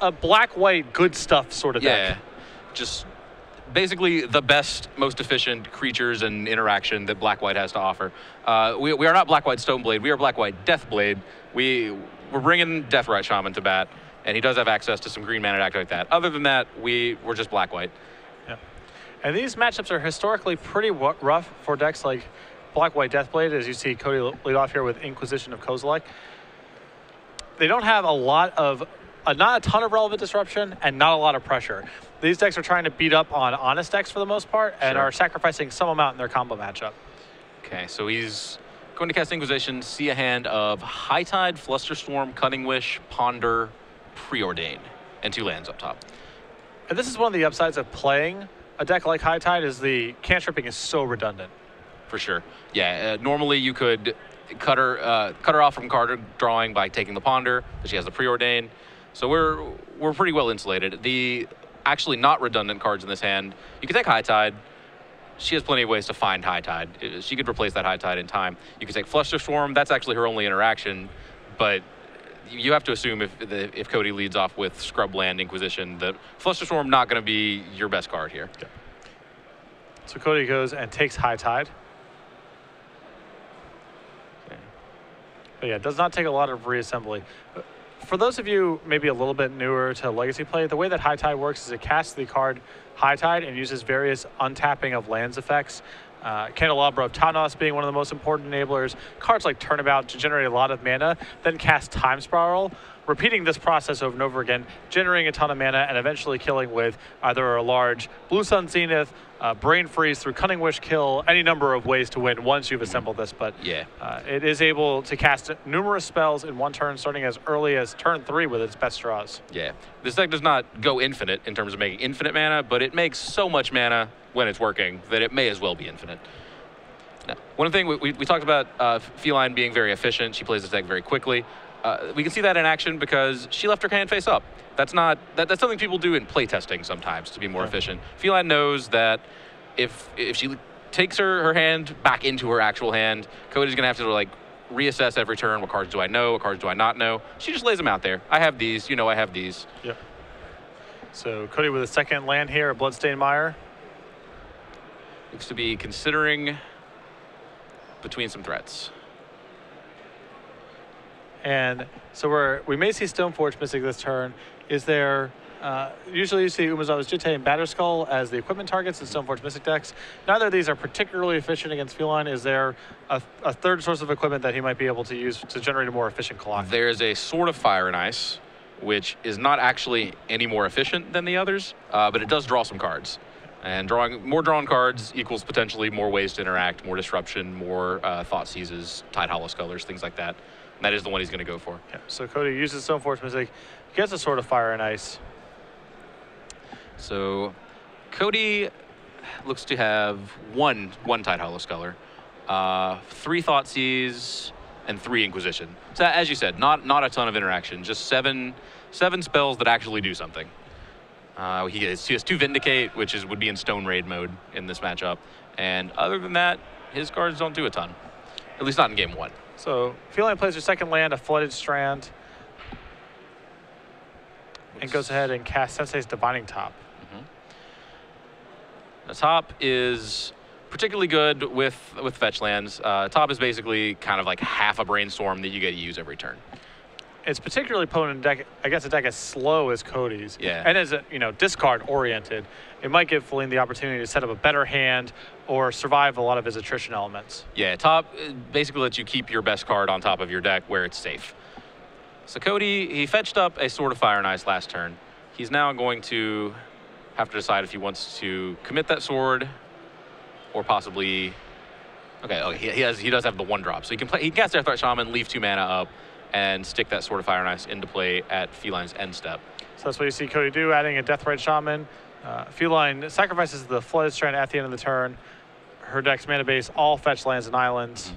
A black-white good stuff sort of deck. Yeah, just basically the best, most efficient creatures and interaction that Black-White has to offer. We are not Black-White Stoneblade. We are Black-White Deathblade. We're bringing Deathrite Shaman to bat, and he does have access to some green mana to activate that. Other than that, we're just Black-White. Yeah. And these matchups are historically pretty rough for decks like Black-White Deathblade, as you see Cody lead off here with Inquisition of Kozilek. They don't have a lot of, not a ton of relevant disruption and not a lot of pressure. These decks are trying to beat up on honest decks for the most part and are sacrificing some amount in their combo matchup. Okay, so he's going to cast Inquisition, see a hand of High Tide, Flusterstorm, Cunning Wish, Ponder, Preordain, and 2 lands up top. And this is one of the upsides of playing a deck like High Tide is the cantripping is so redundant. For sure. Yeah, normally you could cut her off from card drawing by taking the Ponder, but she has the Preordain. So we're pretty well insulated. The actually not redundant cards in this hand, you can take High Tide. She has plenty of ways to find High Tide. She could replace that High Tide in time. You can take Flusterstorm. That's actually her only interaction, but you have to assume if Cody leads off with Scrubland Inquisition, that Flusterstorm not going to be your best card here. Yeah. So Cody goes and takes High Tide. Okay. But yeah, it does not take a lot of reassembly. For those of you maybe a little bit newer to Legacy play, the way that High Tide works is it casts the card High Tide and uses various untapping of lands effects. Candelabra of Tanos being one of the most important enablers. Cards like Turnabout to generate a lot of mana, then cast Time Spiral, repeating this process over and over again, generating a ton of mana and eventually killing with either a large Blue Sun Zenith, Brain Freeze through Cunning Wish kill, any number of ways to win once you've assembled this. But yeah, it is able to cast numerous spells in one turn, starting as early as turn 3 with its best draws. Yeah, this deck does not go infinite in terms of making infinite mana, but it makes so much mana when it's working that it may as well be infinite. Now, one thing we talked about Feline being very efficient. She plays this deck very quickly. We can see that in action because she left her hand face up. That's something people do in playtesting sometimes to be more efficient. Feline knows that if she takes her hand back into her actual hand, Cody's gonna have to like reassess every turn. What cards do I know? What cards do I not know? She just lays them out there. I have these. You know, I have these. Yep. So Cody with a second land here, a Bloodstained Mire. Looks to be considering between some threats. And so we may see Stoneforge missing this turn. Is there, usually you see Umezawa's Jitte and Batterskull as the equipment targets in Stoneforge Mystic decks. Neither of these are particularly efficient against Feline. Is there a third source of equipment that he might be able to use to generate a more efficient clock? There's a Sword of Fire and Ice, which is not actually any more efficient than the others, but it does draw some cards. And drawing more drawn cards equals potentially more ways to interact, more disruption, more Thought Seizes, Tide Hollow Scullers, things like that. And that is the one he's going to go for. Yeah, so Cody uses Stoneforge Mystic, gets a Sword of Fire and Ice. So Cody looks to have one Tide Hollow Sculler, 3 Thoughtseize, and 3 Inquisition. So as you said, not a ton of interaction, just seven spells that actually do something. He has 2 Vindicate, which would be in Stone Raid mode in this matchup. And other than that, his cards don't do a ton, at least not in game 1. So Feline plays her second land, a Flooded Strand, and goes ahead and casts Sensei's Divining Top. The top is particularly good with fetch lands. Top is basically kind of like half a Brainstorm that you get to use every turn. It's particularly potent against a deck as slow as Cody's. Yeah. And as discard oriented, it might give Feline the opportunity to set up a better hand or survive a lot of his attrition elements. Yeah, top basically lets you keep your best card on top of your deck where it's safe. So Cody, he fetched up a Sword of Fire and Ice last turn. He's now going to have to decide if he wants to commit that sword or possibly, he does have the 1-drop. So he can cast Deathrite Shaman, leave 2 mana up, and stick that Sword of Fire and Ice into play at Feline's end step. So that's what you see Cody do, adding a Deathrite Shaman. Feline sacrifices the Flooded Strand at the end of the turn. Her deck's mana base, all fetch lands and islands.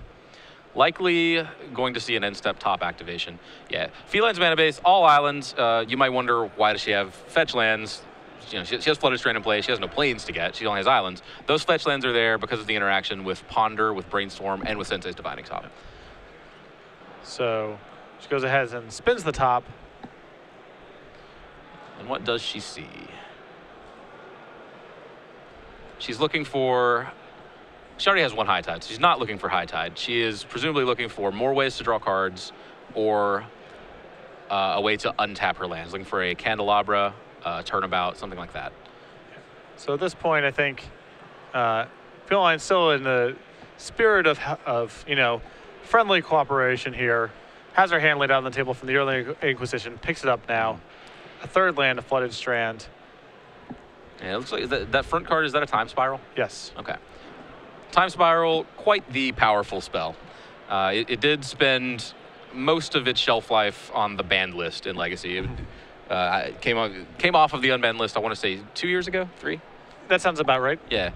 Likely going to see an end step top activation. Yeah, Feline's mana base, all islands. You might wonder, why does she have fetch lands? She has Flooded Strand in play. She has no planes to get. She only has islands. Those fetch lands are there because of the interaction with Ponder, with Brainstorm, and with Sensei's Divining Top. So she goes ahead and spins the top. And what does she see? She's looking for... She already has one high tide, so she's not looking for high tide. She is presumably looking for more ways to draw cards or a way to untap her lands. Looking for a candelabra, turnabout, something like that. So at this point, I think Feline's still in the spirit of friendly cooperation here. Has her hand laid out on the table from the early Inquisition, picks it up now. A third land, a Flooded Strand. Yeah, it looks like that front card, is that a Time Spiral? Yes. Okay. Time Spiral, quite the powerful spell. It did spend most of its shelf life on the banned list in Legacy. It came off of the unbanned list, I want to say 2 years ago, 3? That sounds about right. Yeah.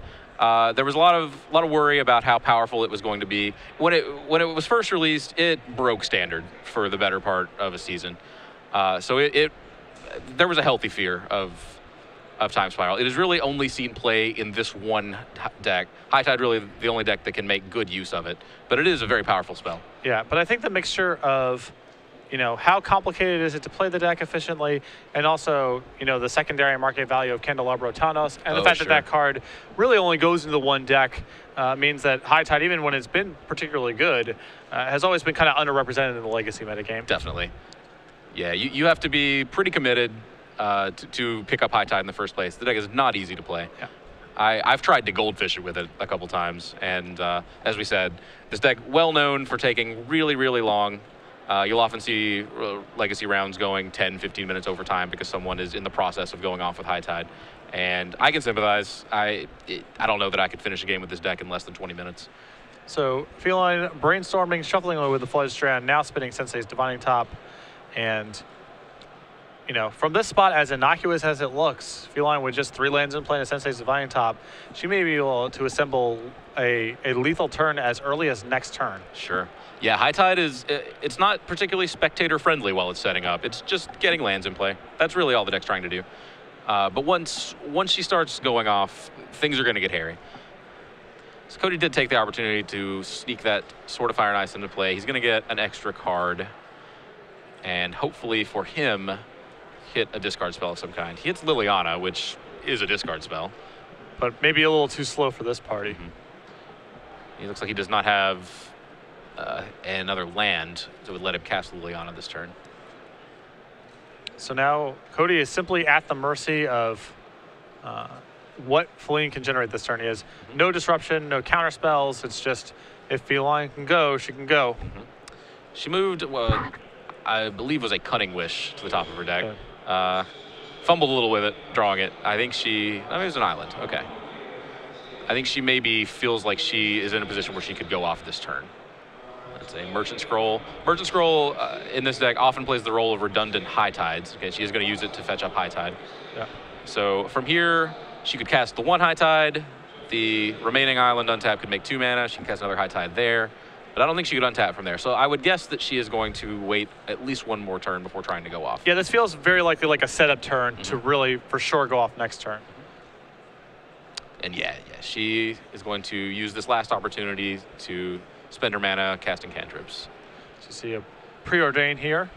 There was a lot of worry about how powerful it was going to be. When it was first released, it broke standard for the better part of a season. So there was a healthy fear of Time Spiral. It is really only seen play in this one deck. High Tide really the only deck that can make good use of it, but it is a very powerful spell. Yeah, but I think the mixture of, how complicated is it to play the deck efficiently, and also, the secondary market value of Candelabra Tanos, and the fact that card really only goes into one deck means that High Tide, even when it's been particularly good, has always been kind of underrepresented in the Legacy metagame. Definitely. Yeah, you have to be pretty committed to pick up High Tide in the first place. The deck is not easy to play. Yeah. I've tried to goldfish it with it a couple times, and as we said, this deck well known for taking really, really long. You'll often see Legacy rounds going 10, 15 minutes over time because someone is in the process of going off with High Tide. And I can sympathize. I don't know that I could finish a game with this deck in less than 20 minutes. So Feline brainstorming, shuffling away with the Flooded Strand, now spinning Sensei's Divining Top. And, from this spot, as innocuous as it looks, Feline with just 3 lands in play and a Sensei's Divining Top, she may be able to assemble a lethal turn as early as next turn. Sure. Yeah, High Tide it's not particularly spectator friendly while it's setting up. It's just getting lands in play. That's really all the deck's trying to do. But once she starts going off, things are going to get hairy. So Cody did take the opportunity to sneak that Sword of Fire and Ice into play. He's going to get an extra card, and hopefully for him, hit a discard spell of some kind. He hits Liliana, which is a discard spell. But maybe a little too slow for this party. He looks like he does not have another land that would let him cast Liliana this turn. So now Cody is simply at the mercy of what Feline can generate this turn. He has no disruption, no counter spells. It's just if Feline can go, she can go. She moved what I believe was a Cunning Wish to the top of her deck. Fumbled a little with it, drawing it. I think it was an island. Okay. I think she maybe feels like she is in a position where she could go off this turn. That's a Merchant Scroll. Merchant Scroll in this deck often plays the role of redundant High Tides. Okay, she is going to use it to fetch up High Tide. Yeah. So from here, she could cast the 1 High Tide. The remaining island untap could make 2 mana. She can cast another High Tide there. But I don't think she could untap from there. So I would guess that she is going to wait at least 1 more turn before trying to go off. Yeah, this feels very likely like a setup turn to really, for sure, go off next turn. And yeah, she is going to use this last opportunity to spend her mana casting cantrips. So you see a Preordain here.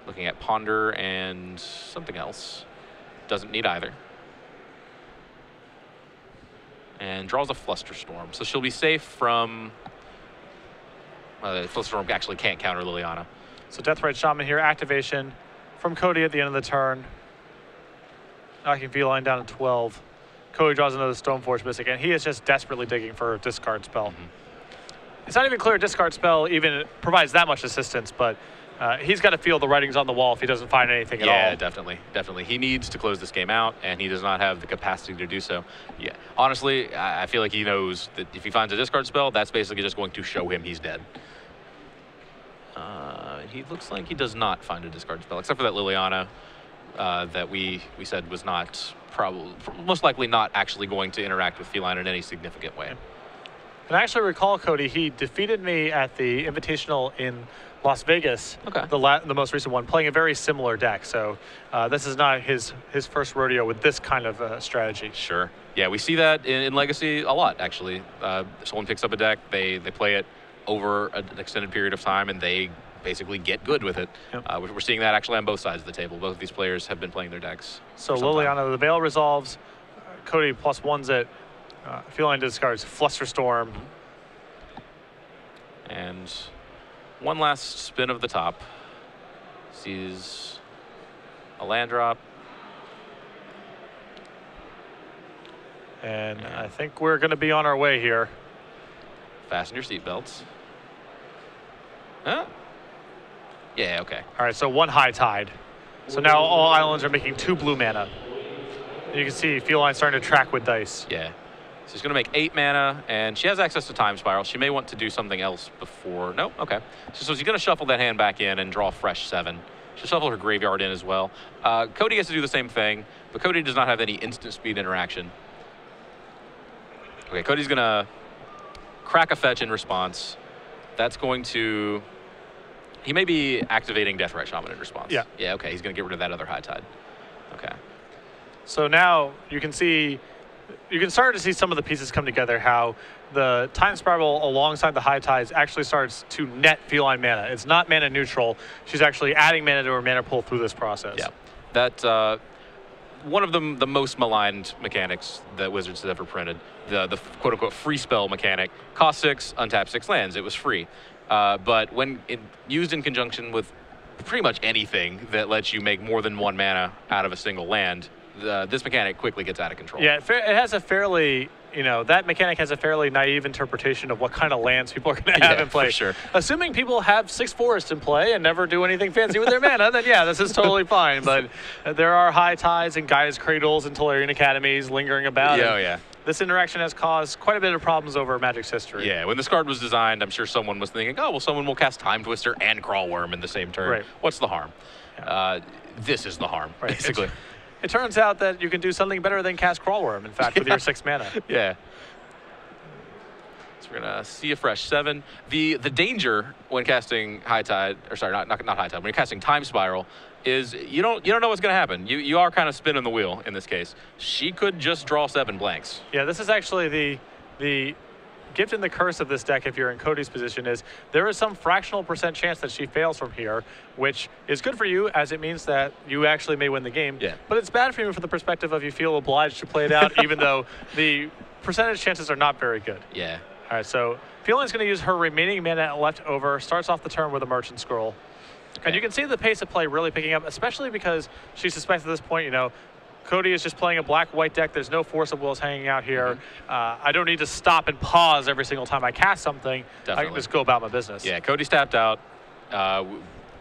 Looking at Ponder and something else. Doesn't need either. And draws a Flusterstorm. So she'll be safe from... Flusterstorm actually can't counter Liliana. So Deathrite Shaman here, activation from Cody at the end of the turn. Knocking Feline down to 12. Cody draws another Stoneforge Mystic, and he is just desperately digging for a discard spell. It's not even clear a discard spell even provides that much assistance, but he's got to feel the writings on the wall if he doesn't find anything at all. Yeah, definitely. He needs to close this game out, and he does not have the capacity to do so. Yeah, honestly, I feel like he knows that if he finds a discard spell, that's basically just going to show him he's dead. He looks like he does not find a discard spell, except for that Liliana that we said was not most likely not actually going to interact with Feline in any significant way. And I actually recall, Cody, he defeated me at the Invitational in Las Vegas, the most recent one, playing a very similar deck. So this is not his first rodeo with this kind of strategy. Sure. Yeah, we see that in Legacy a lot, actually. Someone picks up a deck, they play it over an extended period of time, and they basically get good with it. Yep. We're seeing that actually on both sides of the table. Both of these players have been playing their decks. So Liliana, the Veil resolves. Cody +1s it. Feline discards Flusterstorm. And one last spin of the top. Sees a land drop. And I think we're going to be on our way here. Fasten your seatbelts. Huh? Yeah, okay. All right, so 1 high tide. So now all islands are making 2 blue mana. And you can see Feline starting to track with dice. Yeah. So she's going to make 8 mana, and she has access to Time Spiral. She may want to do something else before. Nope, okay. So she's going to shuffle that hand back in and draw fresh 7. She'll shuffle her graveyard in as well. Cody gets to do the same thing, but Cody does not have any instant speed interaction. Okay, Cody's going to crack a fetch in response. That's going to... He may be activating Deathrite Shaman in response. Yeah. Yeah, okay. He's going to get rid of that other high tide. Okay. So now you can see, you can start to see some of the pieces come together, how the Time Spiral alongside the high tides actually starts to net Feline mana. It's not mana neutral. She's actually adding mana to her mana pool through this process. Yeah. That, one of the most maligned mechanics that Wizards has ever printed, the quote-unquote free spell mechanic, cost 6, untap 6 lands. It was free. But when used in conjunction with pretty much anything that lets you make more than 1 mana out of a single land, this mechanic quickly gets out of control. Yeah, it has a fairly, that mechanic has a fairly naive interpretation of what kind of lands people are going to have in play. For sure. Assuming people have 6 forests in play and never do anything fancy with their mana, then yeah, this is totally fine. But there are high tides and Gaia's Cradles and Tolarian Academies lingering about. Yeah, yeah. This interaction has caused quite a bit of problems over Magic's history. Yeah, when this card was designed, I'm sure someone was thinking, oh, well, someone will cast Time Twister and Crawlworm in the same turn. Right. What's the harm? Yeah. This is the harm, right. basically. It turns out that you can do something better than cast Crawlworm, in fact, with your 6 mana. Yeah. So we're going to see a fresh 7. The danger when casting High Tide, or sorry, not High Tide, when you're casting Time Spiral, is you don't know what's going to happen. You are kind of spinning the wheel in this case. She could just draw 7 blanks. Yeah, this is actually the gift and the curse of this deck, if you're in Cody's position, is there is some fractional % chance that she fails from here, which is good for you, as it means that you actually may win the game. Yeah. But it's bad for you from the perspective of you feel obliged to play it out, even though the percentage chances are not very good. Yeah. All right, so Feline's going to use her remaining mana left over, starts off the turn with a Merchant Scroll. Okay. And you can see the pace of play really picking up, especially because she suspects at this point, Cody is just playing a black-white deck. There's no Force of Wills hanging out here. I don't need to stop and pause every single time I cast something. Definitely. I can just go about my business. Yeah, Cody's tapped out.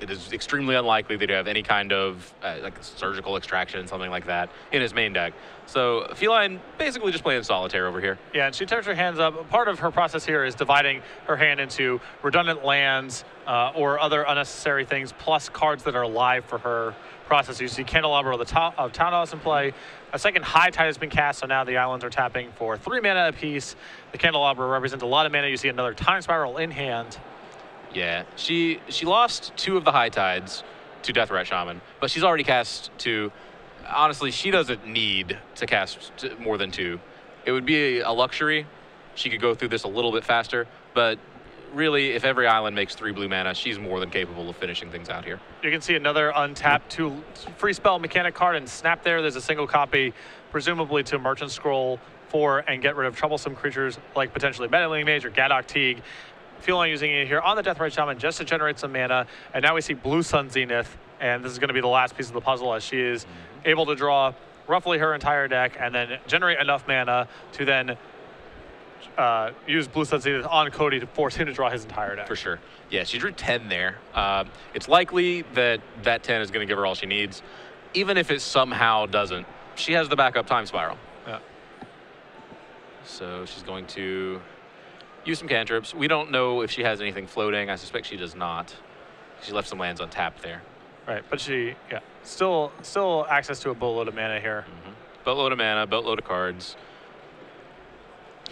It is extremely unlikely that he'd have any kind of like surgical extraction, something like that, in his main deck. So Feline basically just playing solitaire over here. Yeah, and she turns her hands up. Part of her process here is dividing her hand into redundant lands or other unnecessary things, plus cards that are live for her process. You see Candelabra of Town House in play. A second High Tide has been cast, so now the islands are tapping for 3 mana apiece. The Candelabra represents a lot of mana. You see another Time Spiral in hand. Yeah, she lost 2 of the High Tides to Deathrite Shaman, but she's already cast 2. Honestly, she doesn't need to cast more than 2. It would be a luxury. She could go through this a little bit faster, but really, if every island makes 3 blue mana, she's more than capable of finishing things out here. You can see another untapped 2 free spell mechanic card and snap there. There's a single copy, presumably to Merchant Scroll 4 and get rid of troublesome creatures like potentially Meddling Mage or Gadok Teague. Feline using it here on the Deathrite Shaman just to generate some mana. And now we see Blue Sun Zenith, and this is going to be the last piece of the puzzle as she is able to draw roughly her entire deck and then generate enough mana to then use Blue Sun Zenith on Cody to force him to draw his entire deck. For sure. Yeah, she drew 10 there. It's likely that 10 is going to give her all she needs. Even if it somehow doesn't, she has the backup Time Spiral. Yeah. So she's going to use some cantrips. We don't know if she has anything floating. I suspect she does not. She left some lands untapped there. Right, but she, still access to a boatload of mana here. Boatload of mana, boatload of cards.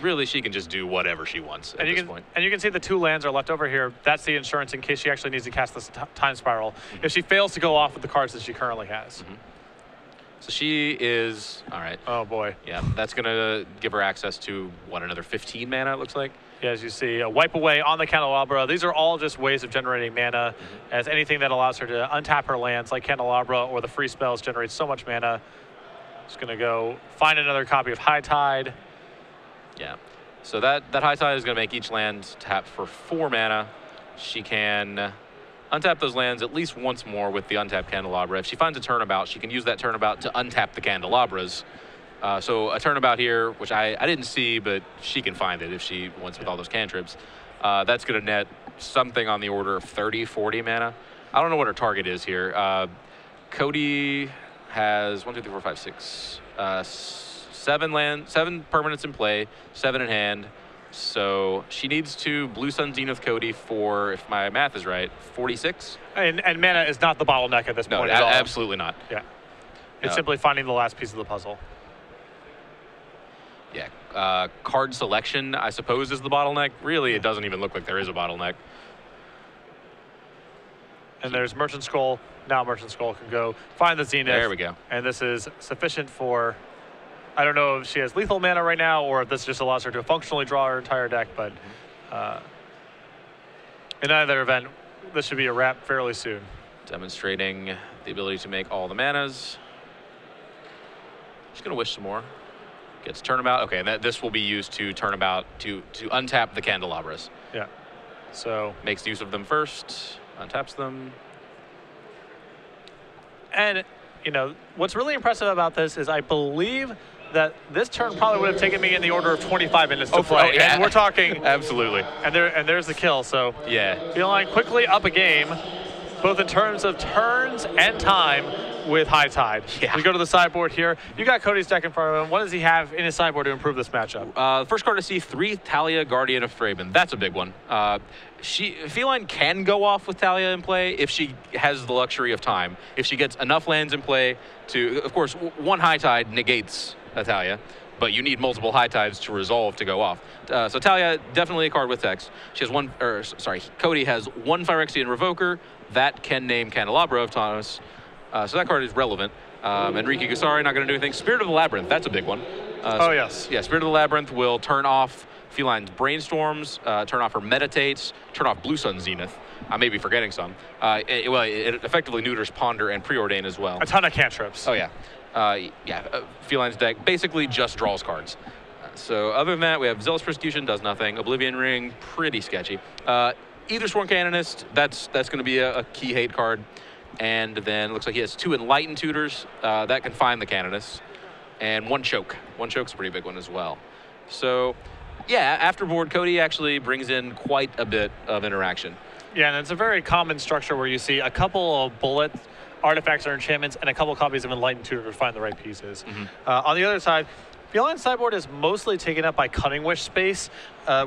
Really, she can just do whatever she wants at this point. And you can see the 2 lands are left over here. That's the insurance in case she actually needs to cast this Time Spiral. If she fails to go off with the cards that she currently has. So she is, all right. Oh, boy. Yeah, that's going to give her access to, what, another 15 mana, it looks like? Yeah, as you see, a wipe away on the Candelabra. These are all just ways of generating mana, as anything that allows her to untap her lands, like Candelabra or the free spells, generates so much mana. Just going to go find another copy of High Tide. Yeah. So that High Tide is going to make each land tap for 4 mana. She can untap those lands at least once more with the untapped Candelabra. If she finds a turnabout, she can use that turnabout to untap the Candelabras. So a turnabout here, which I didn't see, but she can find it if she wants with all those cantrips. That's going to net something on the order of 30, 40 mana. I don't know what her target is here. Cody has 1, 2, 3, 4, 5, 6, 7 permanents in play, 7 in hand. So she needs to Blue Sun Zenith Cody for, if my math is right, 46. And mana is not the bottleneck at this point No, at all. absolutely not. Yeah. It's simply finding the last piece of the puzzle. Yeah, card selection, I suppose, is the bottleneck. Really, it doesn't even look like there is a bottleneck. And there's Merchant Skull. Now Merchant Skull can go find the Zenith. There we go. And this is sufficient for, I don't know if she has lethal mana right now or if this just allows her to functionally draw her entire deck, but in either event, this should be a wrap fairly soon. Demonstrating the ability to make all the manas. Just going to wish some more. Gets turnabout. Okay, and this will be used to turnabout to untap the Candelabras. Yeah. So makes use of them first, untaps them. And, you know, what's really impressive about this is I believe that this turn probably would have taken me in the order of 25 minutes to play. Yeah. And we're talking. Absolutely. And there's the kill. So yeah. Feline quickly up a game, both in terms of turns and time with High Tide. Yeah. We go to the sideboard here. You got Cody's deck in front of him. What does he have in his sideboard to improve this matchup? The first card to see, 3 Talia, Guardian of Thraben. That's a big one. Feline can go off with Talia in play if she has the luxury of time. If she gets enough lands in play to, of course, 1 High Tide negates a Talia, but you need multiple High Tides to resolve to go off. So Talia, definitely a card with text. She has Cody has 1 Phyrexian Revoker that can name Candelabra of Thomas. So that card is relevant. Enrique Gusari, not going to do anything. Spirit of the Labyrinth, that's a big one. Oh, yes. Yeah, Spirit of the Labyrinth will turn off Feline's Brainstorms, turn off her Meditates, turn off Blue Sun Zenith. I may be forgetting some. It effectively neuters Ponder and Preordain as well. A ton of cantrips. Oh, yeah. Feline's deck basically just draws cards. So other than that, we have Zealous Persecution, does nothing. Oblivion Ring, pretty sketchy. Either Sworn Canonist, that's going to be a key hate card. And then it looks like he has 2 Enlightened Tutors that can find the Canonists. And 1 Choke. 1 Choke's a pretty big one as well. So, yeah, afterboard, Cody actually brings in quite a bit of interaction. Yeah, and it's a very common structure where you see a couple of bullets, artifacts or enchantments, and a couple copies of Enlightened Tutor to find the right pieces. On the other side, Feline's sideboard is mostly taken up by Cunning Wish space,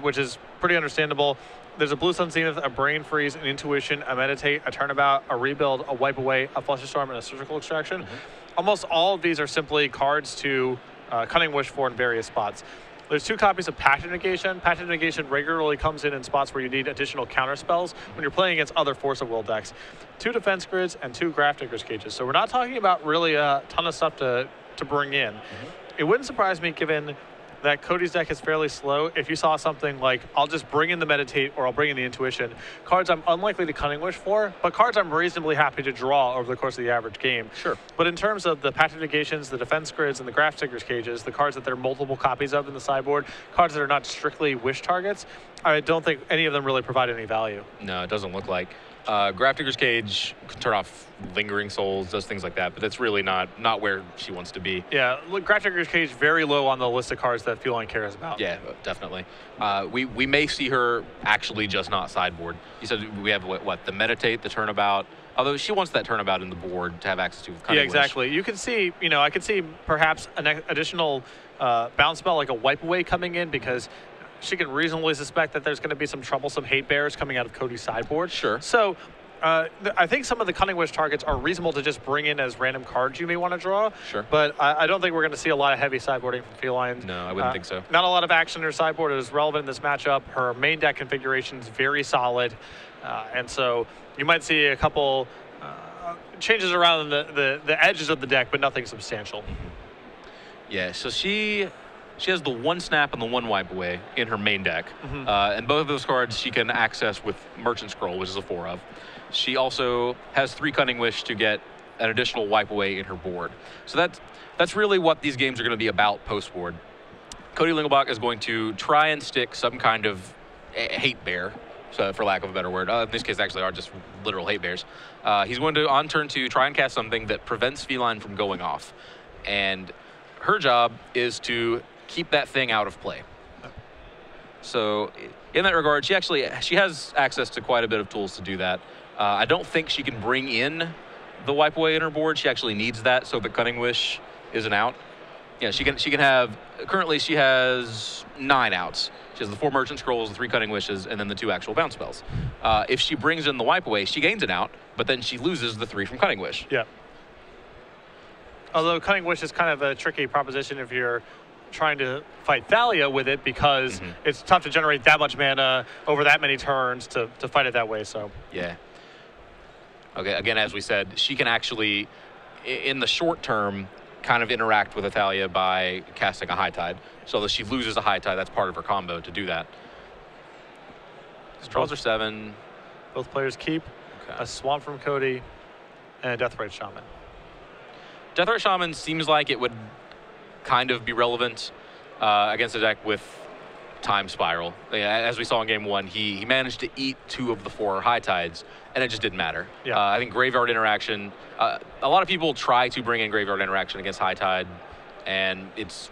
which is pretty understandable. There's a Blue Sun Zenith, a Brain Freeze, an Intuition, a Meditate, a Turnabout, a Rebuild, a Wipe Away, a Fluster Storm, and a Surgical Extraction. Almost all of these are simply cards to Cunning Wish for in various spots. There's 2 copies of Patent Negation. Patent Negation regularly comes in spots where you need additional counter spells when you're playing against other Force of Will decks. 2 Defense Grids and 2 Grafdigger's Cages. So we're not talking about really a ton of stuff to bring in. It wouldn't surprise me, given that Cody's deck is fairly slow, if you saw something like, I'll just bring in the Meditate or I'll bring in the Intuition, cards I'm unlikely to Cunning Wish for, but cards I'm reasonably happy to draw over the course of the average game. Sure. But in terms of the Patent Negations, the Defense Grids, and the Grafdigger's Cages, the cards that there are multiple copies of in the sideboard, cards that are not strictly wish targets, I don't think any of them really provide any value. No, it doesn't look like. Grafdigger's Cage can turn off Lingering Souls, does things like that, but that's really not where she wants to be. Yeah, look, Grafdigger's Cage very low on the list of cards that Feline cares about. Yeah, definitely. We may see her actually just not sideboard. You said we have what the Meditate, the Turnabout. Although she wants that Turnabout in the board to have access to. Yeah, exactly. You can see, I could see perhaps an additional bounce spell like a Wipe Away coming in, because she can reasonably suspect that there's going to be some troublesome hate bears coming out of Cody's sideboard. Sure. So I think some of the Cunning Wish targets are reasonable to just bring in as random cards you may want to draw. Sure. But I don't think we're going to see a lot of heavy sideboarding from Feline. No, I wouldn't think so. Not a lot of action in her sideboard is relevant in this matchup. Her main deck configuration is very solid. And so you might see a couple changes around the edges of the deck, but nothing substantial. Yeah, so she has the 1 snap and the 1 wipe away in her main deck. And both of those cards she can access with Merchant Scroll, which is a 4 of. She also has 3 Cunning Wish to get an additional wipe away in her board. So that's really what these games are going to be about post-board. Cody Lingelbach is going to try and stick some kind of hate bear, so for lack of a better word. In this case, actually are just literal hate bears. He's going to, on turn 2, try and cast something that prevents Feline from going off. And her job is to keep that thing out of play. So in that regard, she has access to quite a bit of tools to do that. I don't think she can bring in the wipe away in her board. She actually needs that so the Cunning Wish isn't out. Yeah, she can have, currently she has 9 outs. She has the 4 Merchant Scrolls, the 3 Cunning Wishes, and then the 2 actual bounce spells. If she brings in the wipe away, she gains an out, but then she loses the 3 from Cunning Wish. Yeah. Although Cunning Wish is kind of a tricky proposition if you're trying to fight Thalia with it, because it's tough to generate that much mana over that many turns to fight it that way. So yeah. Okay, again, as we said, she can actually, in the short term, kind of interact with Thalia by casting a High Tide. So that she loses a High Tide, that's part of her combo to do that. Draws are 7. Both players keep a Swamp from Cody and a Deathrite Shaman. Deathrite Shaman seems like it would kind of be relevant against a deck with Time Spiral. As we saw in game 1, he managed to eat 2 of the 4 High Tides, and it just didn't matter. Yeah. I think Graveyard Interaction, a lot of people try to bring in Graveyard Interaction against High Tide, and it's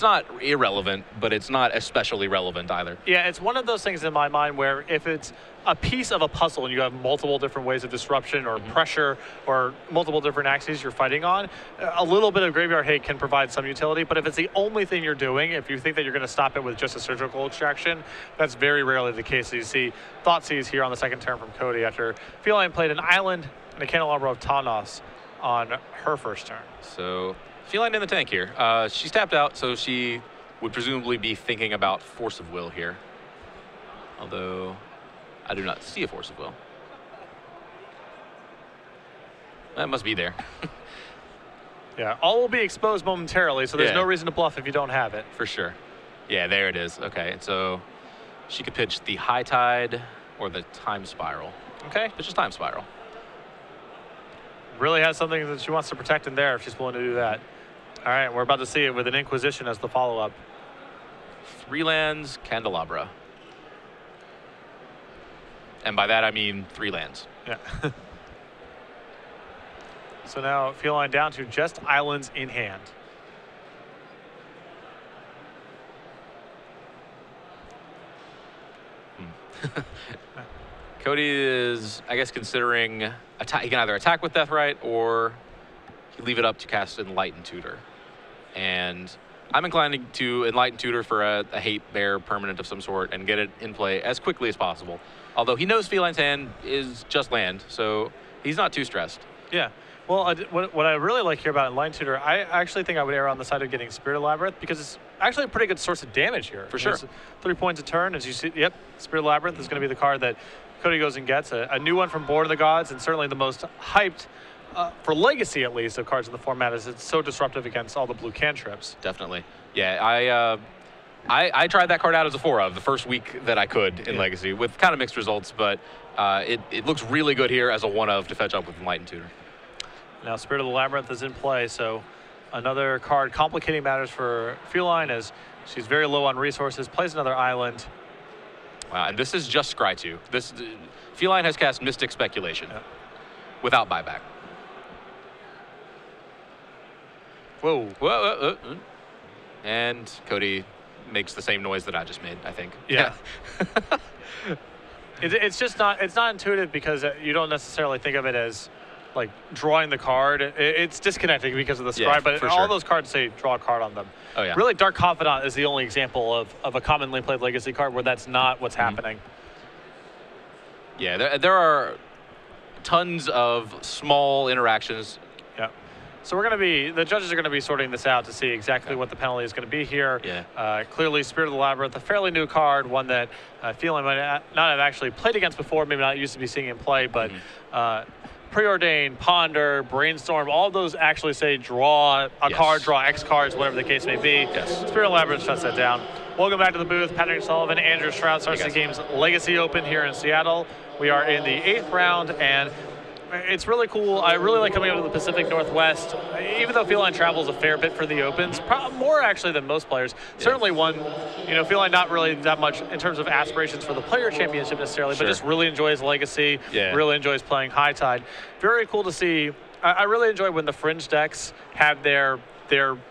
not irrelevant, but it's not especially relevant either. Yeah, it's one of those things in my mind where if it's a piece of a puzzle and you have multiple different ways of disruption or pressure or multiple different axes you're fighting on, a little bit of Graveyard Hate can provide some utility. But if it's the only thing you're doing, if you think that you're going to stop it with just a surgical extraction, that's very rarely the case. You see Thoughtseize here on the second turn from Cody after Feline played an Island and a Candelabra of Tawnos on her first turn. So Feline in the tank here. She's tapped out, so she would presumably be thinking about Force of Will here. Although I do not see a Force of Will. That must be there. Yeah, all will be exposed momentarily, so there's no reason to bluff if you don't have it. For sure. Yeah, there it is. Okay, and so she could pitch the High Tide or the Time Spiral. Okay. Pitches Time Spiral. Really has something that she wants to protect in there if she's willing to do that. All right, we're about to see it with an Inquisition as the follow-up. 3 lands, Candelabra. And by that I mean 3 lands. Yeah. So now Feline down to just islands in hand. Cody is, I guess, considering he can either attack with Deathrite or leave it up to cast Enlightened Tutor. And I'm inclined to Enlightened Tutor for a hate bear permanent of some sort and get it in play as quickly as possible. Although he knows Feline's hand is just land, so he's not too stressed. Yeah. Well, what I really like here about Enlightened Tutor, I actually think I would err on the side of getting Spirit Labyrinth because it's actually a pretty good source of damage here. For sure. It's 3 points a turn, as you see. Yep, Spirit Labyrinth is going to be the card that Cody goes and gets. A new one from Board of the Gods, and certainly the most hyped, for Legacy at least, of cards in the format, as it's so disruptive against all the blue cantrips. Definitely. Yeah, I tried that card out as a 4 of the first week that I could in Legacy with kind of mixed results, but it looks really good here as a 1 of to fetch up with Enlightened Tutor. Now Spirit of the Labyrinth is in play, so another card complicating matters for Feline as she's very low on resources, plays another island. Wow, and this is just Scry 2. Feline has cast Mystic Speculation without buyback. Whoa. Whoa. And Cody makes the same noise that I just made, I think. Yeah. It's just not intuitive because you don't necessarily think of it as like drawing the card. It's disconnecting because of the Scry, but all those cards say draw a card on them. Oh, yeah. Really, Dark Confidant is the only example of a commonly played Legacy card where that's not what's happening. Yeah, there are tons of small interactions. Yeah. So the judges are going to be sorting this out to see exactly what the penalty is going to be here. Yeah. Clearly, Spirit of the Labyrinth, a fairly new card, one that Feline might not have actually played against before, maybe not used to be seeing in play, but Preordain, Ponder, Brainstorm, all of those actually say draw a card, draw X cards, whatever the case may be. Spirit of Labyrinth shuts that down. Welcome back to the booth. Patrick Sullivan, Andrew Stroud starts the game's Legacy Open here in Seattle. We are in the 8th round, and it's really cool. I really like coming up to the Pacific Northwest, even though Feline travels a fair bit for the Opens, more actually than most players. Certainly one, Feline not really that much in terms of aspirations for the Player Championship necessarily, but just really enjoys Legacy, really enjoys playing High Tide. Very cool to see. I really enjoy when the Fringe decks have their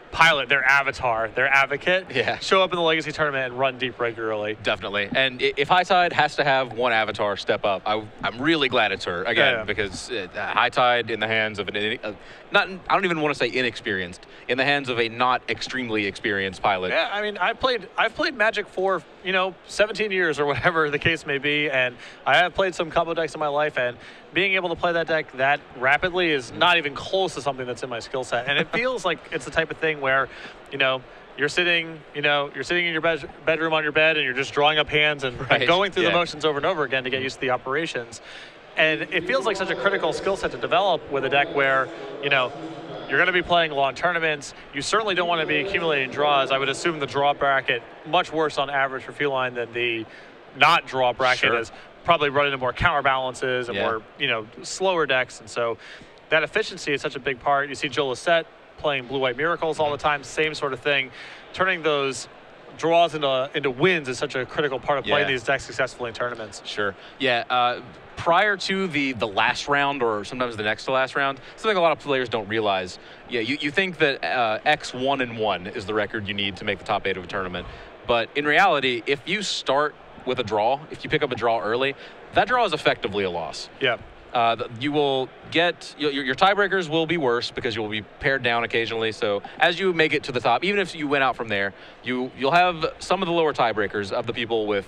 pilot, their avatar, their advocate, show up in the Legacy tournament and run deep regularly. Definitely. And if High Tide has to have one avatar step up, I'm really glad it's her, again, because High Tide in the hands of I don't even want to say inexperienced, in the hands of a not extremely experienced pilot. Yeah, I mean, I've played Magic for, 17 years or whatever the case may be, and I have played some combo decks in my life, and being able to play that deck that rapidly is not even close to something that's in my skill set. And it feels like it's the type of thing where, you're sitting in your bedroom on your bed and you're just drawing up hands and going through the motions over and over again to get used to the operations. And it feels like such a critical skill set to develop with a deck where, you're going to be playing long tournaments. You certainly don't want to be accumulating draws. I would assume the draw bracket, much worse on average for Feline than the not draw bracket is probably running into more counterbalances and more, slower decks. And so that efficiency is such a big part. You see Joe Lissette playing Blue-White Miracles all the time, same sort of thing. Turning those draws into wins is such a critical part of playing these decks successfully in tournaments. Sure. Yeah. Prior to the last round, or sometimes the next to last round, something a lot of players don't realize. Yeah, you think that X1-1 is the record you need to make the top 8 of a tournament. But in reality, if you start with a draw, if you pick up a draw early, that draw is effectively a loss. Yeah. You will get, your tiebreakers will be worse because you will be pared down occasionally. So as you make it to the top, even if you win out from there, you'll have some of the lower tiebreakers of the people with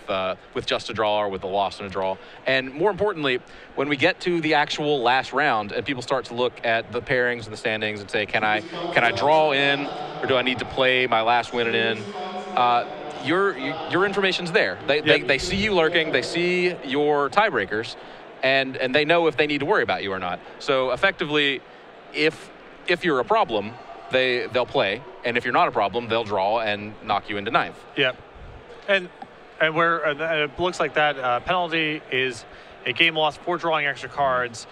just a draw or with a loss and a draw. And more importantly, when we get to the actual last round and people start to look at the pairings and the standings and say, can I draw in, or do I need to play my last win and in? Your information's there. They see you lurking. They see your tiebreakers. And they know if they need to worry about you or not. So effectively, if you're a problem, they'll play, and if you're not a problem, they'll draw and knock you into 9th. Yeah, and it looks like that penalty is a game loss for drawing extra cards.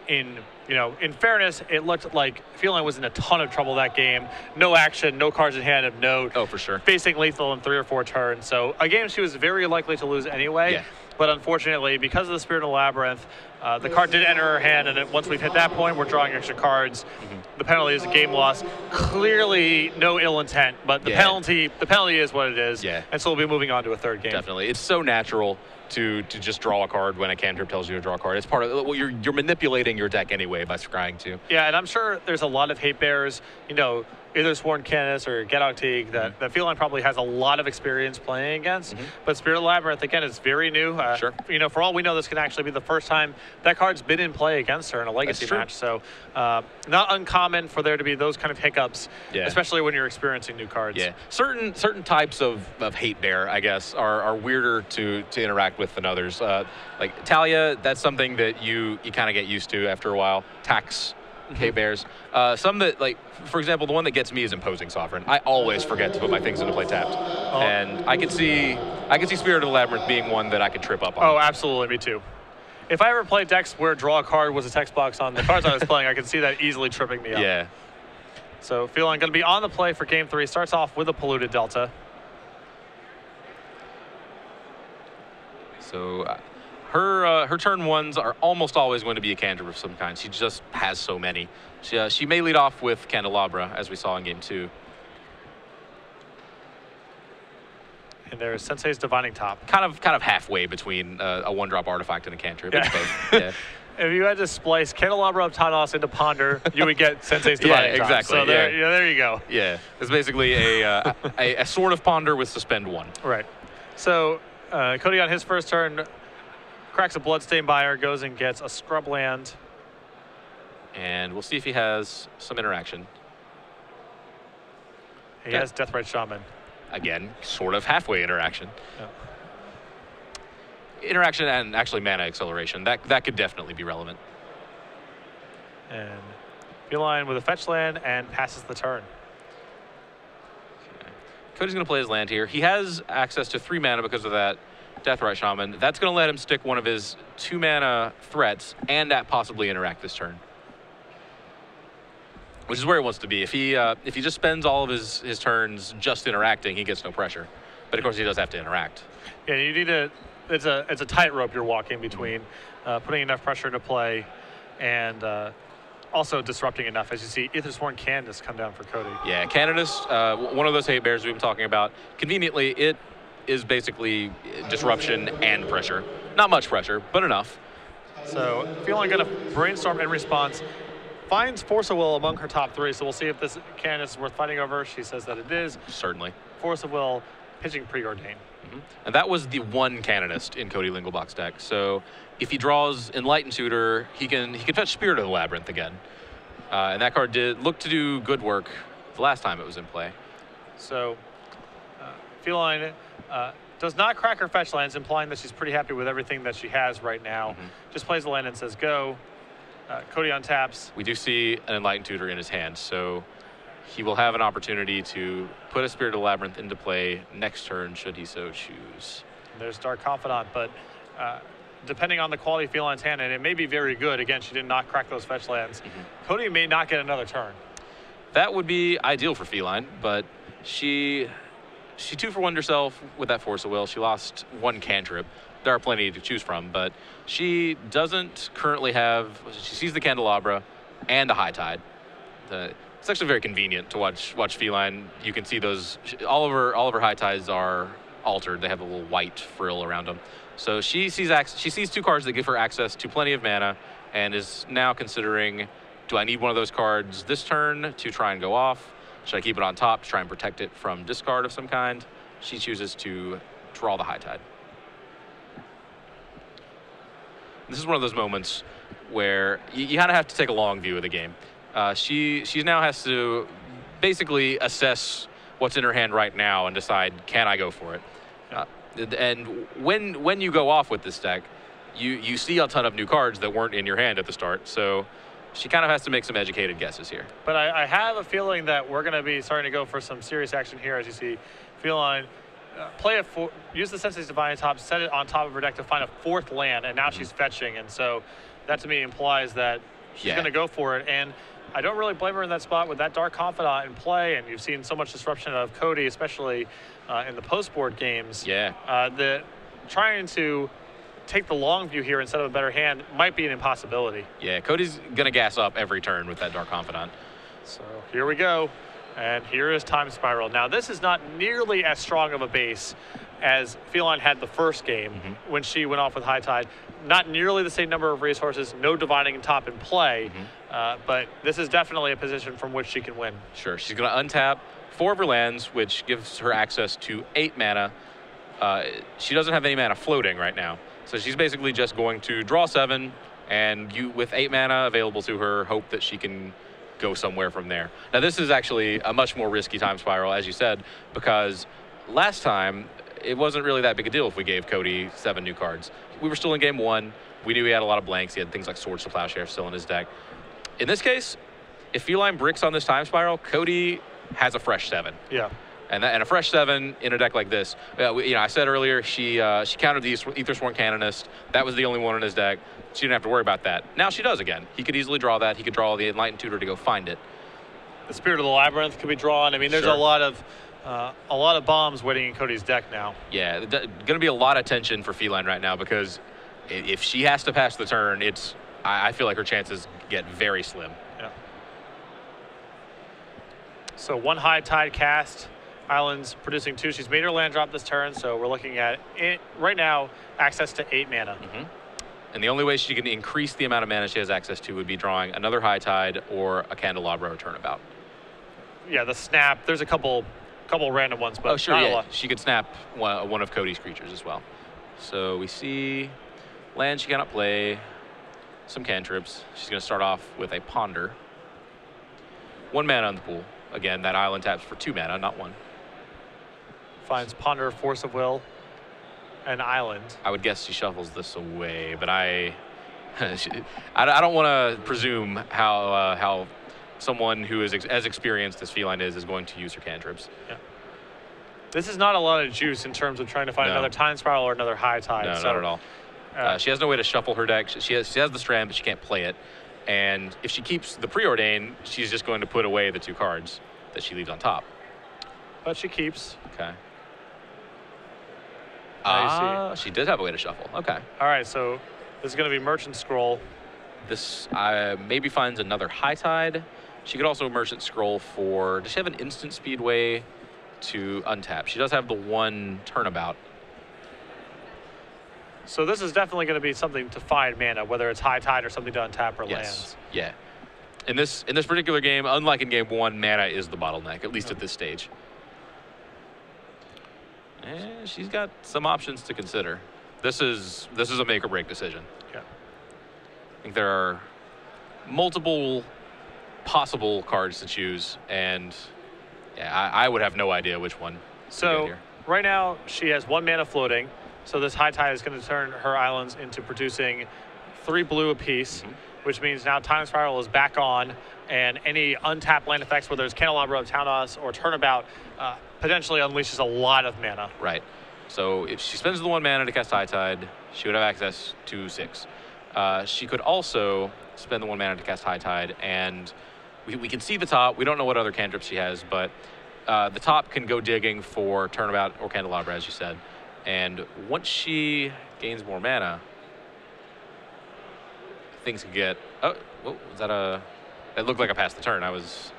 In fairness, it looked like Feline was in a ton of trouble that game. No action, no cards in hand of note. Oh, for sure. Facing lethal in 3 or 4 turns. So a game she was very likely to lose anyway. Yeah. But unfortunately, because of the Spirit of the Labyrinth, the card did enter her hand, and once we've hit that point, we're drawing extra cards. The penalty is a game loss. Clearly, no ill intent, but the penalty is what it is. Yeah. And so we'll be moving on to a 3rd game. Definitely, it's so natural to just draw a card when a cantrip tells you to draw a card. It's part of you're manipulating your deck anyway by scrying to. Yeah, and I'm sure there's a lot of hate bears. Either Sworn Canis or Get Octique that Feline probably has a lot of experience playing against. But Spirit of the Labyrinth, again, is very new. Sure. For all we know, this can actually be the first time that card's been in play against her in a Legacy match. So not uncommon for there to be those kind of hiccups, especially when you're experiencing new cards. Yeah. Certain types of hate bear, I guess, are weirder to interact with than others. Like Talia, that's something that you kind of get used to after a while. Tax. Hate bears. Some that, like, for example, the one that gets me is Imposing Sovereign. I always forget to put my things into play tapped. And I could see Spirit of the Labyrinth being one that I could trip up on. Oh, absolutely, me too. If I ever played decks where draw a card was a text box on the cards I was playing, I could see that easily tripping me up. Yeah. So Feline going to be on the play for Game 3. Starts off with a Polluted Delta. So her turn 1s are almost always going to be a cantrip of some kind. She just has so many. She may lead off with Candelabra, as we saw in Game 2. And there's Sensei's Divining Top. Kind of halfway between a 1-drop artifact and a cantrip. Yeah. Yeah. If you had to splice Candelabra of Tanos into Ponder, you would get Sensei's Divining Top. Exactly. So there you go. Yeah, it's basically a sort of Ponder with Suspend 1. Right. So Cody on his first turn cracks a Bloodstained Buyer, goes and gets a Scrubland. And we'll see if he has some interaction. He has Deathrite Shaman. Again, sort of halfway interaction. Yeah. Interaction and actually mana acceleration. That could definitely be relevant. And Feline with a fetch land and passes the turn. Okay. Cody's going to play his land here. He has access to 3 mana because of that Deathrite Shaman. That's going to let him stick one of his 2 mana threats and possibly interact this turn, which is where he wants to be. If he just spends all of his turns just interacting, he gets no pressure. But of course, he does have to interact. Yeah, you need to. It's a tightrope you're walking between, putting enough pressure into play, and also disrupting enough. As you see, Aethersworn Canonist come down for Cody. Yeah, Canonist, one of those hate bears we've been talking about. Conveniently, it is basically disruption and pressure. Not much pressure, but enough. So Feline going to brainstorm in response. Finds Force of Will among her top 3, so we'll see if this Canonist is worth fighting over. She says that it is. Certainly. Force of Will, pitching Preordain. And that was the one Canonist in Cody Lingelbach's deck. So if he draws Enlightened Tutor, he can fetch Spirit of the Labyrinth again. And that card did look to do good work the last time it was in play. So Feline does not crack her fetch lands, implying that she's pretty happy with everything that she has right now. Just plays the land and says go. Cody untaps. We do see an Enlightened Tutor in his hand, so he will have an opportunity to put a Spirit of the Labyrinth into play next turn, should he so choose. And there's Dark Confidant, but depending on the quality of Feline's hand, and it may be very good, again, she did not crack those fetch lands, Cody may not get another turn. That would be ideal for Feline, but she 2-for-1'd herself with that Force of Will. She lost 1 cantrip. There are plenty to choose from, but she doesn't currently have, she sees the Candelabra and a High Tide. It's actually very convenient to watch Feline. You can see those, all of her High Tides are altered. They have a little white frill around them. So she sees 2 cards that give her access to plenty of mana and is now considering, do I need one of those cards this turn to try and go off? Should I keep it on top to try and protect it from discard of some kind? She chooses to draw the High Tide. This is one of those moments where you kind of have to take a long view of the game. She now has to basically assess what's in her hand right now and decide, can I go for it? And when you go off with this deck, you see a ton of new cards that weren't in your hand at the start. So she kind of has to make some educated guesses here. But I have a feeling that we're going to be starting to go for some serious action here. As you see, Feline use the Sensei's Divine Top, set it on top of her deck to find a 4th land, and now she's fetching. And so that to me implies that she's going to go for it. And I don't really blame her in that spot with that Dark Confidant in play, and you've seen so much disruption of Cody, especially in the post-board games. The trying to take the long view here instead of a better hand might be an impossibility. Yeah, Cody's going to gas up every turn with that Dark Confidant. So here we go. And here is Time Spiral. Now, this is not nearly as strong of a base as Feline had the first game when she went off with High Tide. Not nearly the same number of resources, no divining top in play, but this is definitely a position from which she can win. Sure, she's going to untap 4 of her lands, which gives her access to 8 mana. She doesn't have any mana floating right now, so she's basically just going to draw 7, and with 8 mana available to her, hope that she can go somewhere from there. Now, this is actually a much more risky Time Spiral, as you said, because last time, it wasn't really that big a deal if we gave Cody 7 new cards. We were still in game 1. We knew he had a lot of blanks. He had things like Swords to Plowshare still in his deck. In this case, if Feline bricks on this Time Spiral, Cody has a fresh 7. Yeah. And a fresh 7 in a deck like this. I said earlier, she countered the Aethersworn Canonist. That was the only one in his deck. She didn't have to worry about that. Now she does again. He could easily draw that. He could draw the Enlightened Tutor to go find it. The Spirit of the Labyrinth could be drawn. I mean, there's a lot of bombs waiting in Cody's deck now. Yeah, going to be a lot of tension for Feline right now because if she has to pass the turn, I feel like her chances get very slim. Yeah. So 1 High Tide cast. Island's producing 2. She's made her land drop this turn, so we're looking at right now access to 8 mana. And the only way she can increase the amount of mana she has access to would be drawing another High Tide or a Candelabra or Turnabout. Yeah, the snap. There's a couple random ones, but sure, yeah. She could snap one of Cody's creatures as well. So we see land she cannot play, some cantrips. She's going to start off with a Ponder. 1 mana on the pool. Again, that island taps for 2 mana, not 1. Finds Ponder, Force of Will, and Island. I would guess she shuffles this away, but I I don't want to presume how someone who is as experienced as Feline is going to use her cantrips. Yeah. This is not a lot of juice in terms of trying to find another Time Spiral or another High Tide. No, so, not at all. She has no way to shuffle her deck. She has the Strand, but she can't play it. And if she keeps the Preordain, she's just going to put away the 2 cards that she leaves on top. But she keeps. Okay. She did have a way to shuffle. Okay. All right, so this is going to be Merchant Scroll. This maybe finds another High Tide. She could also Merchant Scroll for... Does she have an instant speedway to untap? She does have the 1 turnabout. So this is definitely going to be something to find mana, whether it's High Tide or something to untap or lands. Yeah. In this particular game, unlike in game 1, mana is the bottleneck, at least at this stage. And she's got some options to consider. This is a make or break decision. Yeah. I think there are multiple possible cards to choose, and yeah, I would have no idea which one. So right now she has 1 mana floating. So this High Tide is going to turn her islands into producing 3 blue apiece, which means now Time Spiral is back on, and any untapped land effects, whether it's Candelabra of Taunos or Turnabout, potentially unleashes a lot of mana. Right. So if she spends the 1 mana to cast High Tide, she would have access to 6. She could also spend the 1 mana to cast High Tide, and we can see the top. We don't know what other cantrips she has, but the top can go digging for Turnabout or Candelabra, as you said. And once she gains more mana, things can get... Oh, was that a... It looked like I passed the turn. I was...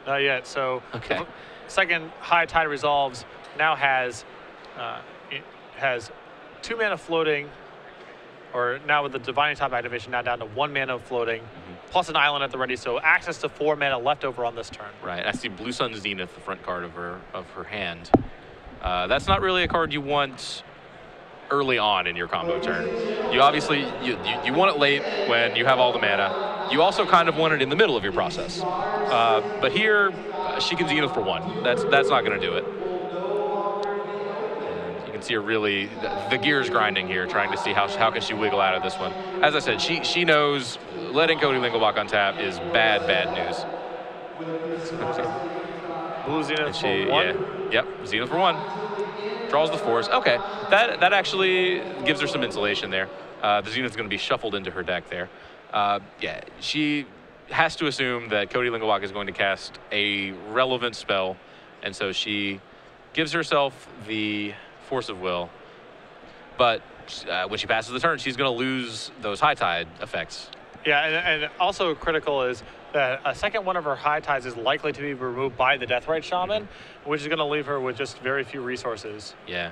Not yet. So okay. Second High Tide resolves now has... it has 2 mana floating, or now with the Divining Top activation, now down to 1 mana floating, plus an island at the ready, so access to 4 mana left over on this turn. Right. I see Blue Sun Zenith, the front card of her hand. That's not really a card you want early on in your combo turn. You obviously, you want it late when you have all the mana. You also kind of want it in the middle of your process. But here, she can Zenith for 1. That's not going to do it. And you can see her really, the gears grinding here, trying to see how can she wiggle out of this one. As I said, she knows letting Cody Lingelbach on tap is bad news. Blue Zenith for 1? Yeah. Yep, Zenith for 1. Draws the force. Okay, that actually gives her some insulation there. The Zenith's going to be shuffled into her deck there. Yeah, she has to assume that Cody Lingelbach is going to cast a relevant spell, and so she gives herself the Force of Will. But when she passes the turn, she's going to lose those High Tide effects. Yeah, and also critical is that a second one of her High Tides is likely to be removed by the Deathrite Shaman, which is going to leave her with just very few resources. Yeah,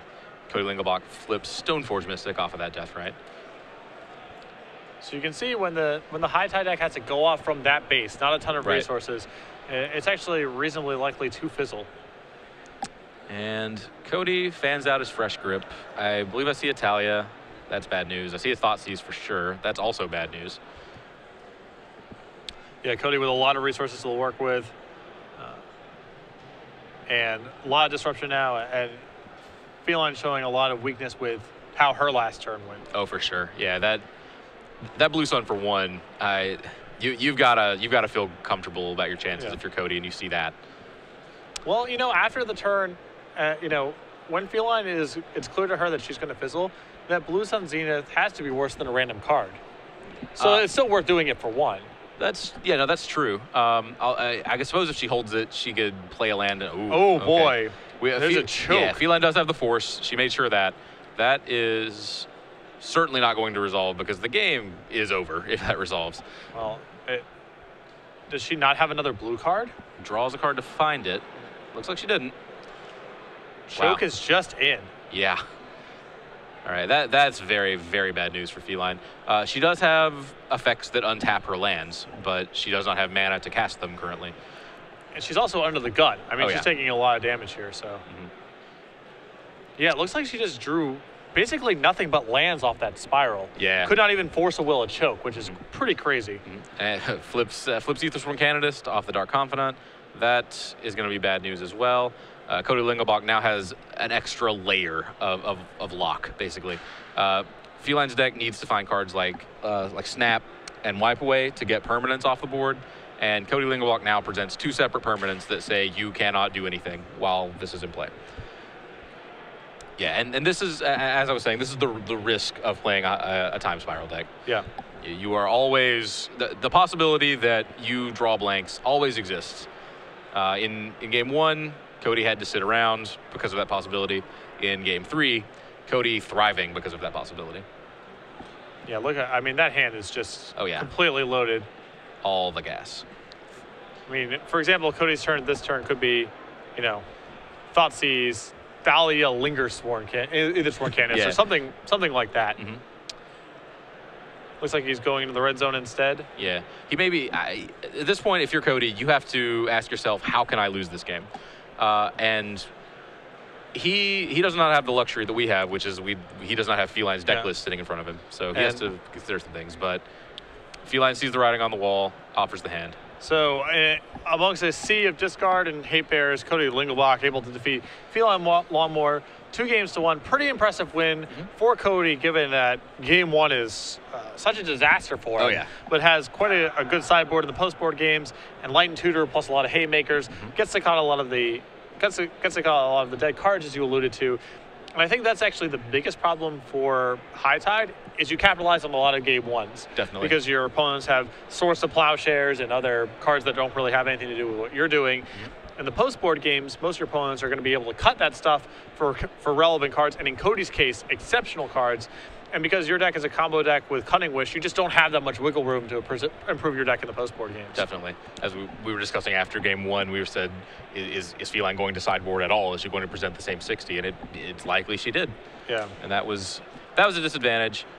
Cody Lingelbach flips Stoneforge Mystic off of that Deathrite. So you can see when the High Tide deck has to go off from that base, not a ton of resources, it's actually reasonably likely to fizzle. And Cody fans out his Fresh Grip. I believe I see Italia. That's bad news. I see a Thoughtseize for sure. That's also bad news. Yeah, Cody with a lot of resources to work with. And a lot of disruption now. And Feline showing a lot of weakness with how her last turn went. Oh, for sure. Yeah, that Blue Sun for 1, you've gotta feel comfortable about your chances if you're Cody and you see that. Well, you know, after the turn, you know, when Feline it's clear to her that she's going to fizzle, that Blue Sun Zenith has to be worse than a random card. So it's still worth doing it for 1. That's true. I suppose if she holds it, she could play a land. And, oh boy, there's a choke. Yeah, Feline does have the force. She made sure that is certainly not going to resolve because the game is over if that resolves. Well, does she not have another blue card? Draws a card to find it. Looks like she didn't. Choke is just in. Yeah. All right, that's very, very bad news for Feline. She does have effects that untap her lands, but she does not have mana to cast them currently. And she's also under the gun. I mean, she's taking a lot of damage here, so. Yeah, it looks like she just drew basically nothing but lands off that spiral. Yeah. Could not even force a will a choke, which is pretty crazy. And flips Ethos from Canadist off the Dark Confidant. That is going to be bad news as well. Cody Lingelbach now has an extra layer of lock, basically. Feline's deck needs to find cards like Snap and Wipe Away to get permanents off the board. And Cody Lingelbach now presents 2 separate permanents that say you cannot do anything while this is in play. Yeah, and this is, as I was saying, this is the risk of playing a Time Spiral deck. Yeah. You are always, the possibility that you draw blanks always exists. In game 1, Cody had to sit around because of that possibility. In game 3, Cody thriving because of that possibility. Yeah, look, I mean, that hand is just completely loaded. All the gas. I mean, for example, Cody's turn this turn could be, you know, Thoughtseize, Thalia, Linger Sworn Canvas, or something like that. Mm-hmm. Looks like he's going into the red zone instead. Yeah, he may be. At this point, if you're Cody, you have to ask yourself, how can I lose this game? And he does not have the luxury that we have, which is he does not have Feline's deck list sitting in front of him, so he has to consider some things. But Feline sees the writing on the wall, offers the hand. So amongst a sea of discard and hate bears, Cody Lingelbach able to defeat Feline Longmore 2-1. Pretty impressive win for Cody, given that game 1 is such a disaster for him. Oh, yeah. But has quite a good sideboard in the post-board games, and Light and Tutor plus a lot of haymakers. Gets to cut a lot of the dead cards, as you alluded to. And I think that's actually the biggest problem for High Tide, is you capitalize on a lot of game 1s. Definitely. Because your opponents have Source of Plowshares and other cards that don't really have anything to do with what you're doing. In the post-board games, most of your opponents are going to be able to cut that stuff for relevant cards, and in Cody's case, exceptional cards. And because your deck is a combo deck with Cunning Wish, you just don't have that much wiggle room to improve your deck in the post-board games. Definitely. As we were discussing after game 1, we said, is Feline going to sideboard at all? Is she going to present the same 60? And it's likely she did. Yeah. And that was a disadvantage.